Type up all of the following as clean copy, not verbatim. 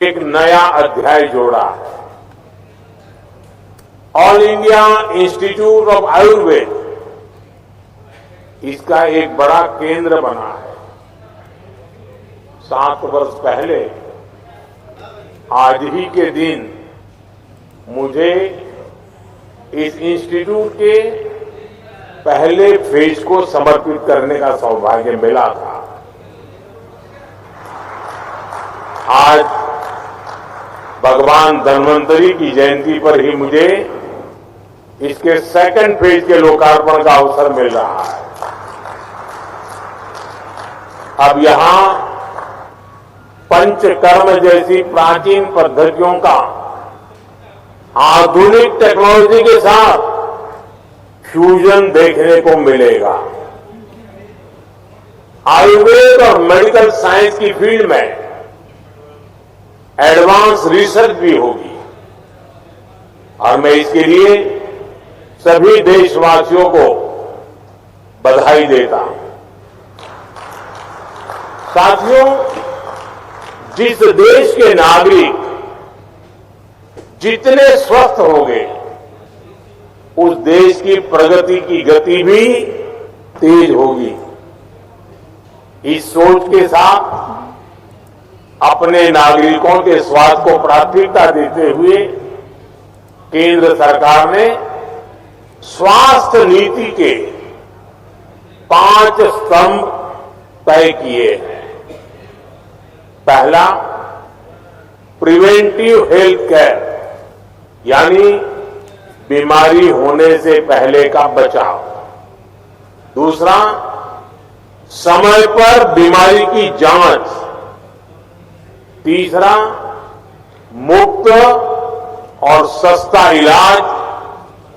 एक नया अध्याय जोड़ा है। All India institute of Ayurveda इसका एक बड़ा केंद्र बना है। 7 वर्ष पहले आज ही के दिन मुझे इस इंस्टीट्यूट के पहले फेज को समर्पित करने का सौभाग्य मिला था। आज भगवान धन्वंतरी की जयंती पर ही मुझे इसके सेकंड फेज के लोकार्पण का अवसर मिल रहा है। अब यहां पंचकर्म जैसी प्राचीन पद्धतियों का आधुनिक टेक्नोलॉजी के साथ फ्यूजन देखने को मिलेगा। आयुर्वेद और मेडिकल साइंस की फील्ड में एडवांस रिसर्च भी होगी और मैं इसके लिए सभी देशवासियों को बधाई देता हूं। साथियों, जिस देश के नागरिक जितने स्वस्थ होंगे उस देश की प्रगति की गति भी तेज होगी। इस सोच के साथ अपने नागरिकों के स्वास्थ्य को प्राथमिकता देते हुए केंद्र सरकार ने स्वास्थ्य नीति के 5 स्तंभ तय किए हैं। पहला, प्रिवेंटिव हेल्थ केयर यानी बीमारी होने से पहले का बचाव। दूसरा, समय पर बीमारी की जांच। तीसरा, मुफ्त और सस्ता इलाज,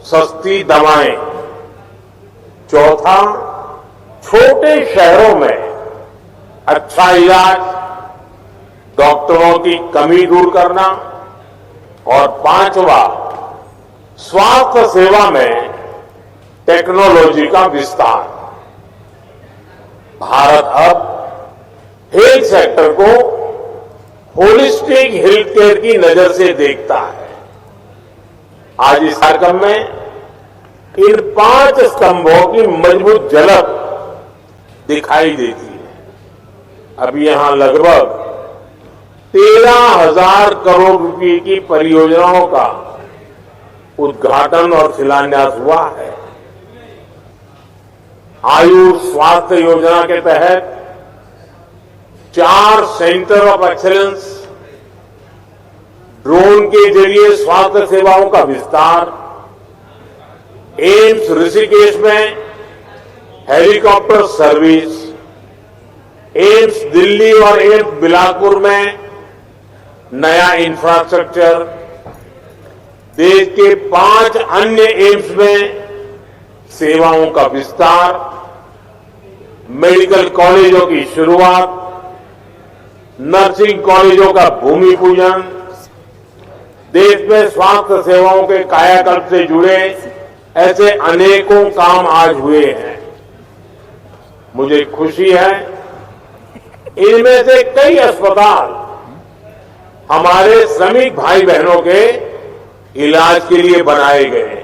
सस्ती दवाएं। चौथा, छोटे शहरों में अच्छा इलाज, डॉक्टरों की कमी दूर करना। और पांचवा, स्वास्थ्य सेवा में टेक्नोलॉजी का विस्तार। भारत अब हेल्थ सेक्टर को होलिस्टिक हेल्थ केयर की नजर से देखता है। आज इस कार्यक्रम में इन 5 स्तंभों की मजबूत झलक दिखाई देती है। अभी यहां लगभग 13,000 करोड़ रुपए की परियोजनाओं का उद्घाटन और शिलान्यास हुआ है। आयुष स्वास्थ्य योजना के तहत 4 सेंटर ऑफ एक्सीलेंस, ड्रोन के जरिए स्वास्थ्य सेवाओं का विस्तार, एम्स ऋषिकेश में हेलीकॉप्टर सर्विस, एम्स दिल्ली और एम्स बिलासपुर में नया इंफ्रास्ट्रक्चर, देश के 5 अन्य एम्स में सेवाओं का विस्तार, मेडिकल कॉलेजों की शुरुआत, नर्सिंग कॉलेजों का भूमि पूजन। देश में स्वास्थ्य सेवाओं के कायाकल्प से जुड़े ऐसे अनेकों काम आज हुए हैं। मुझे खुशी है इनमें से कई अस्पताल हमारे श्रमिक भाई बहनों के इलाज के लिए बनाए गए हैं।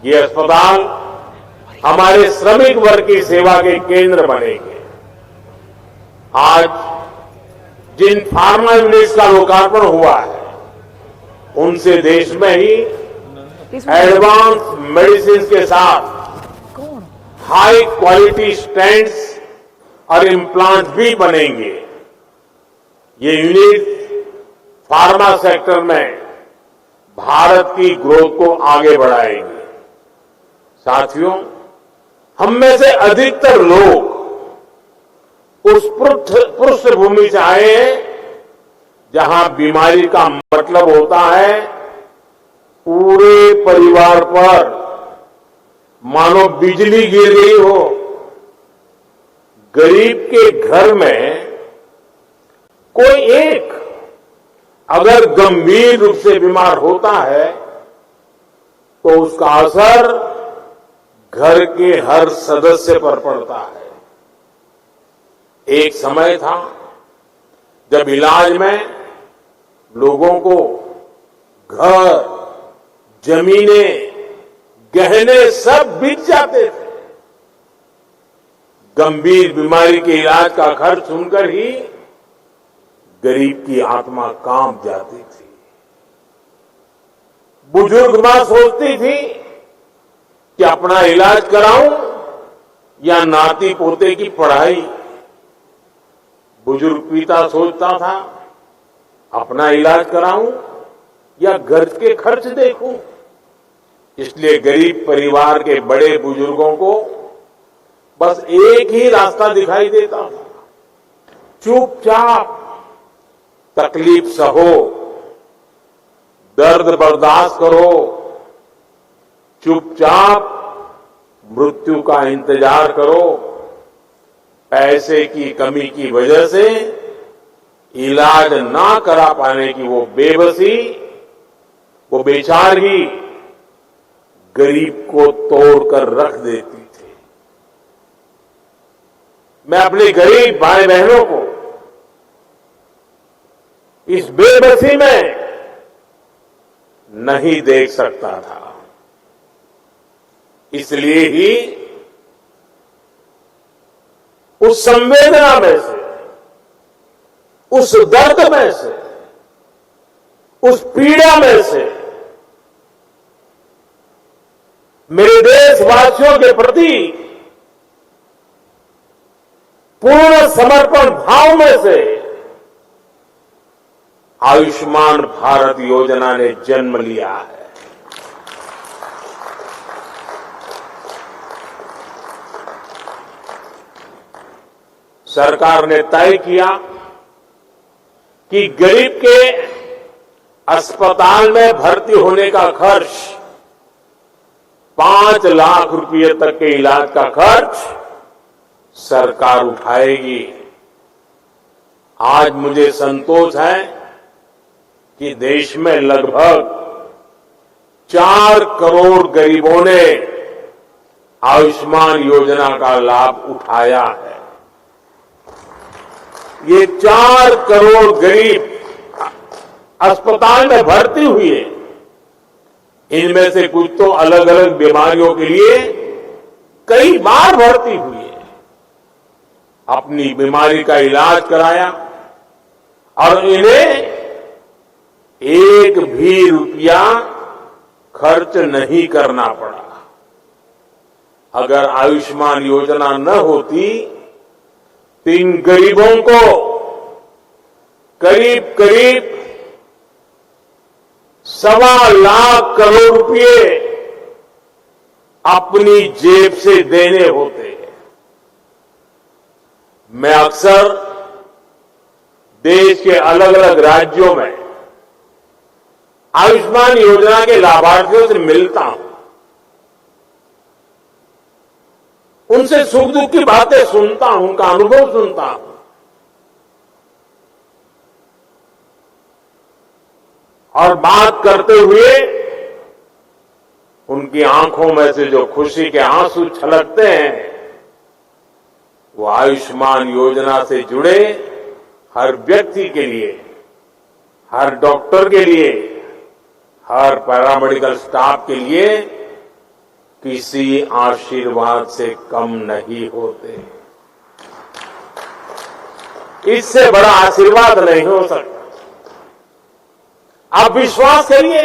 ये अस्पताल हमारे श्रमिक वर्ग की सेवा के केंद्र बनेंगे। आज जिन फार्मा यूनिट्स का लोकार्पण हुआ है उनसे देश में ही एडवांस मेडिसिन के साथ हाई क्वालिटी स्टेंट्स और इम्प्लांट भी बनेंगे। ये यूनिट फार्मा सेक्टर में भारत की ग्रोथ को आगे बढ़ाएंगे। साथियों, हम में से अधिकतर लोग उस पृष्ठभूमि से आए हैं जहां बीमारी का मतलब होता है पूरे परिवार पर मानो बिजली गिर गई हो। गरीब के घर में कोई एक अगर गंभीर रूप से बीमार होता है तो उसका असर घर के हर सदस्य पर पड़ता है। एक समय था जब इलाज में लोगों को घर, जमीनें, गहने सब बिक जाते थे। गंभीर बीमारी के इलाज का खर्च सुनकर ही गरीब की आत्मा कांप जाती थी। बुजुर्ग मां सोचती थी कि अपना इलाज कराऊं या नाती पोते की पढ़ाई। बुजुर्ग पिता सोचता था अपना इलाज कराऊं या घर के खर्च देखूं। इसलिए गरीब परिवार के बड़े बुजुर्गों को बस एक ही रास्ता दिखाई देता था, चुपचाप तकलीफ सहो, दर्द बर्दाश्त करो, चुपचाप मृत्यु का इंतजार करो। पैसे की कमी की वजह से इलाज ना करा पाने की वो बेबसी, वो बेचारगी गरीब को तोड़कर रख देती थी। मैं अपने गरीब भाई बहनों को इस बेबसी में नहीं देख सकता था। इसलिए ही उस संवेदना में से, उस दर्द में से, उस पीड़ा में से मेरे देशवासियों के प्रति पूर्ण समर्पण भाव में से आयुष्मान भारत योजना ने जन्म लिया है। सरकार ने तय किया कि गरीब के अस्पताल में भर्ती होने का खर्च, 5 लाख रुपए तक के इलाज का खर्च सरकार उठाएगी। आज मुझे संतोष है कि देश में लगभग 4 करोड़ गरीबों ने आयुष्मान योजना का लाभ उठाया है। ये 4 करोड़ गरीब अस्पताल में भर्ती हुए, इनमें से कुछ तो अलग अलग बीमारियों के लिए कई बार भर्ती हुए, अपनी बीमारी का इलाज कराया और इन्हें एक भी रुपया खर्च नहीं करना पड़ा। अगर आयुष्मान योजना न होती तो इन गरीबों को करीब करीब 1.25 लाख करोड़ रुपए अपनी जेब से देने होते। मैं अक्सर देश के अलग अलग राज्यों में आयुष्मान योजना के लाभार्थियों से मिलता हूं, उनसे सुख दुख की बातें सुनता हूं, उनका अनुभव सुनता हूं। और बात करते हुए उनकी आंखों में से जो खुशी के आंसू छलकते हैं, वो आयुष्मान योजना से जुड़े हर व्यक्ति के लिए, हर डॉक्टर के लिए, हर पैरामेडिकल स्टाफ के लिए किसी आशीर्वाद से कम नहीं होते। इससे बड़ा आशीर्वाद नहीं हो सकता। आप विश्वास करिए,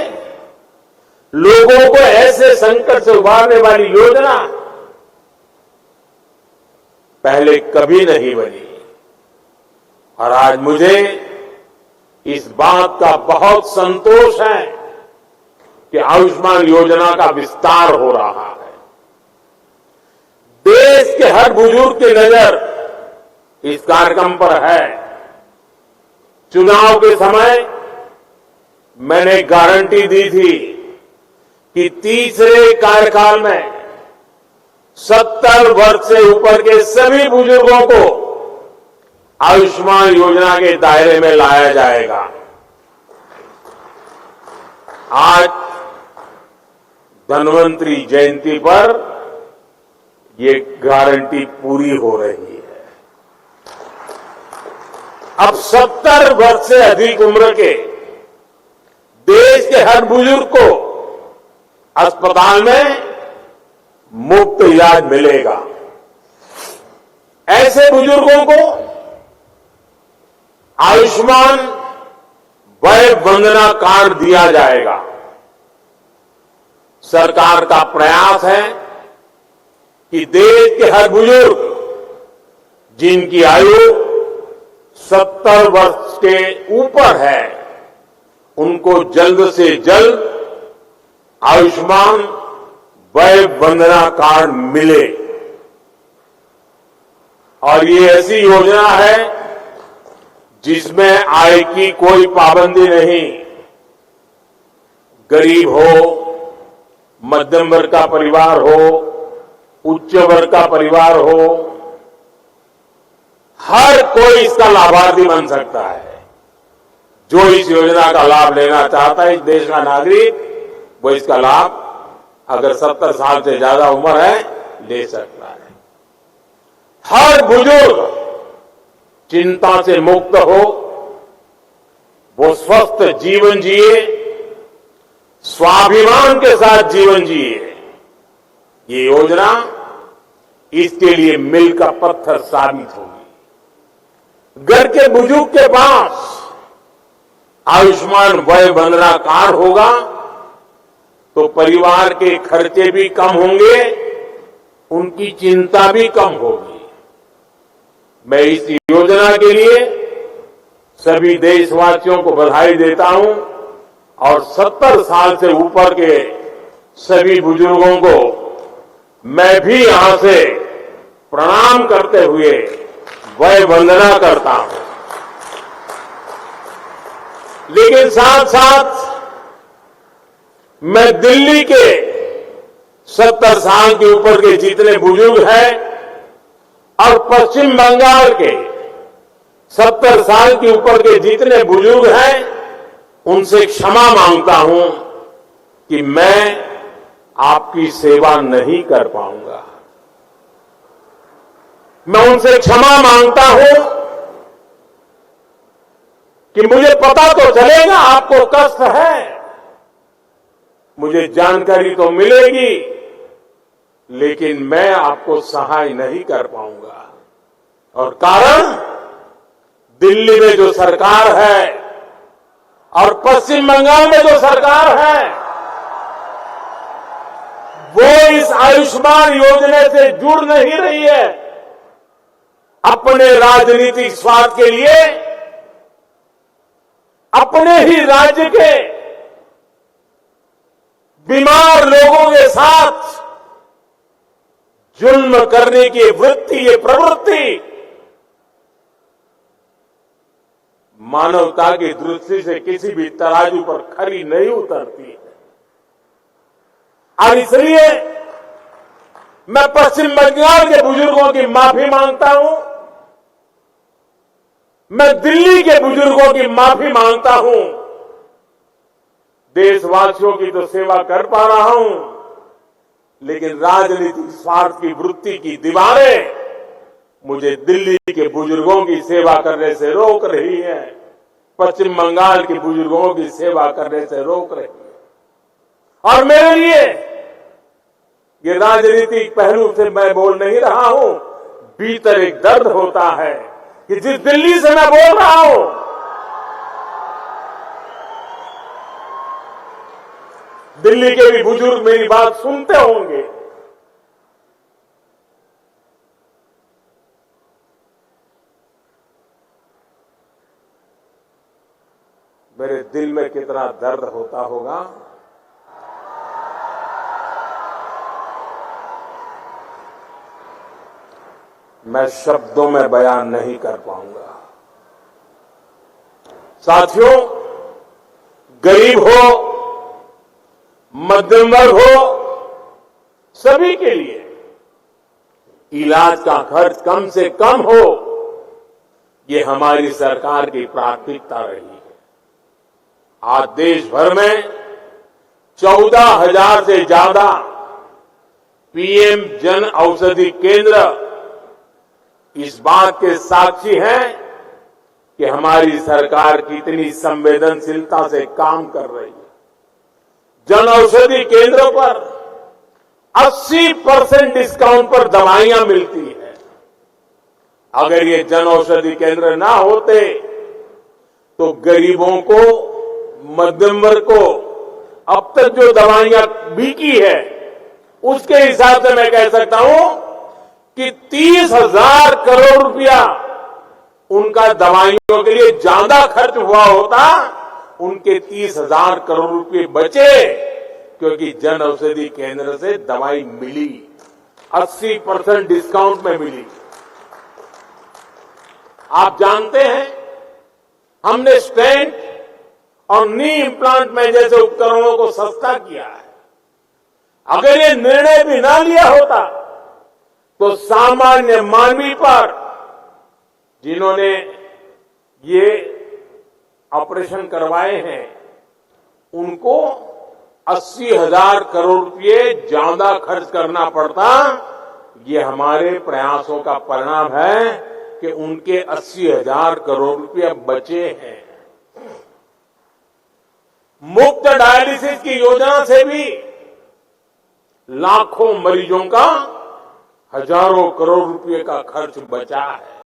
लोगों को ऐसे संकट से उबारने वाली योजना पहले कभी नहीं बनी। और आज मुझे इस बात का बहुत संतोष है कि आयुष्मान योजना का विस्तार हो रहा है। देश के हर बुजुर्ग की नजर इस कार्यक्रम पर है। चुनाव के समय मैंने गारंटी दी थी कि तीसरे कार्यकाल में 70 वर्ष से ऊपर के सभी बुजुर्गों को आयुष्मान योजना के दायरे में लाया जाएगा। आज धन्वंतरी जयंती पर ये गारंटी पूरी हो रही है। अब 70 वर्ष से अधिक उम्र के देश के हर बुजुर्ग को अस्पताल में मुफ्त इलाज मिलेगा। ऐसे बुजुर्गों को आयुष्मान वय वंदना कार्ड दिया जाएगा। सरकार का प्रयास है कि देश के हर बुजुर्ग जिनकी आयु 70 वर्ष के ऊपर है, उनको जल्द से जल्द आयुष्मान वय वंदना कार्ड मिले। और ये ऐसी योजना है जिसमें आय की कोई पाबंदी नहीं। गरीब हो, मध्यम वर्ग का परिवार हो, उच्च वर्ग का परिवार हो, हर कोई इसका लाभार्थी बन सकता है। जो इस योजना का लाभ लेना चाहता है, इस देश का नागरिक, वो इसका लाभ अगर 70 साल से ज्यादा उम्र है ले सकता है। हर बुजुर्ग चिंता से मुक्त हो, वो स्वस्थ जीवन जिए, स्वाभिमान के साथ जीवन जिए। ये योजना इसके लिए मील का पत्थर साबित होगी। घर के बुजुर्ग के पास आयुष्मान वय वंदना कार्ड होगा तो परिवार के खर्चे भी कम होंगे, उनकी चिंता भी कम होगी। मैं इस योजना के लिए सभी देशवासियों को बधाई देता हूं और 70 साल से ऊपर के सभी बुजुर्गों को मैं भी यहां से प्रणाम करते हुए वय वंदना करता हूं। लेकिन साथ साथ मैं दिल्ली के 70 साल के ऊपर के जितने बुजुर्ग हैं और पश्चिम बंगाल के 70 साल के ऊपर के जितने बुजुर्ग हैं, उनसे क्षमा मांगता हूं कि मैं आपकी सेवा नहीं कर पाऊंगा। मैं उनसे क्षमा मांगता हूं कि मुझे पता तो चलेगा आपको कष्ट है, मुझे जानकारी तो मिलेगी, लेकिन मैं आपको सहाय नहीं कर पाऊंगा। और कारण, दिल्ली में जो सरकार है और पश्चिम बंगाल में जो सरकार है, वो इस आयुष्मान योजना से जुड़ नहीं रही है। अपने राजनीतिक स्वार्थ के लिए अपने ही राज्य के बीमार लोगों के साथ जुल्म करने की वृत्ति, ये प्रवृत्ति मानवता की दृष्टि से किसी भी तराजू पर खरी नहीं उतरती है। और इसलिए मैं पश्चिम बंगाल के बुजुर्गों की माफी मांगता हूं, मैं दिल्ली के बुजुर्गों की माफी मांगता हूं। देशवासियों की तो सेवा कर पा रहा हूं, लेकिन राजनीतिक स्वार्थ की वृत्ति की दीवारें मुझे दिल्ली के बुजुर्गों की सेवा करने से रोक रही है, पश्चिम बंगाल के बुजुर्गों की सेवा करने से रोक रही है। और मेरे लिए ये राजनीतिक पहलू से मैं बोल नहीं रहा हूं, भीतर एक दर्द होता है कि जिस दिल्ली से मैं बोल रहा हूं, दिल्ली के भी बुजुर्ग मेरी बात सुनते होंगे। मेरे दिल में कितना दर्द होता होगा। मैं शब्दों में बयान नहीं कर पाऊंगा। साथियों, गरीब हो, मध्यम वर्ग हो, सभी के लिए इलाज का खर्च कम से कम हो, ये हमारी सरकार की प्राथमिकता रही है। आज देश भर में 14,000 से ज्यादा पीएम जन औषधि केंद्र इस बात के साक्षी हैं कि हमारी सरकार कितनी संवेदनशीलता से काम कर रही है। जन औषधि केंद्रों पर 80% डिस्काउंट पर दवाइयां मिलती है। अगर ये जन औषधि केंद्र ना होते तो गरीबों को, मध्यम वर्ग को अब तक जो दवाइयां बिकी है उसके हिसाब से मैं कह सकता हूं कि 30,000 करोड़ रुपया उनका दवाइयों के लिए ज्यादा खर्च हुआ होता, उनके 30,000 करोड़ रुपए बचे क्योंकि जन औषधि केंद्र से दवाई मिली, 80% डिस्काउंट में मिली। आप जानते हैं हमने स्टेंट और नी इम्प्लांट में जैसे उपकरणों को सस्ता किया है। अगर ये निर्णय भी ना लिया होता तो सामान्य मानवी पर, जिन्होंने ये ऑपरेशन करवाए हैं, उनको 80,000 करोड़ रुपए ज्यादा खर्च करना पड़ता। ये हमारे प्रयासों का परिणाम है कि उनके 80,000 करोड़ रुपए बचे हैं। मुफ्त डायलिसिस की योजना से भी लाखों मरीजों का हजारों करोड़ रुपए का खर्च बचा है।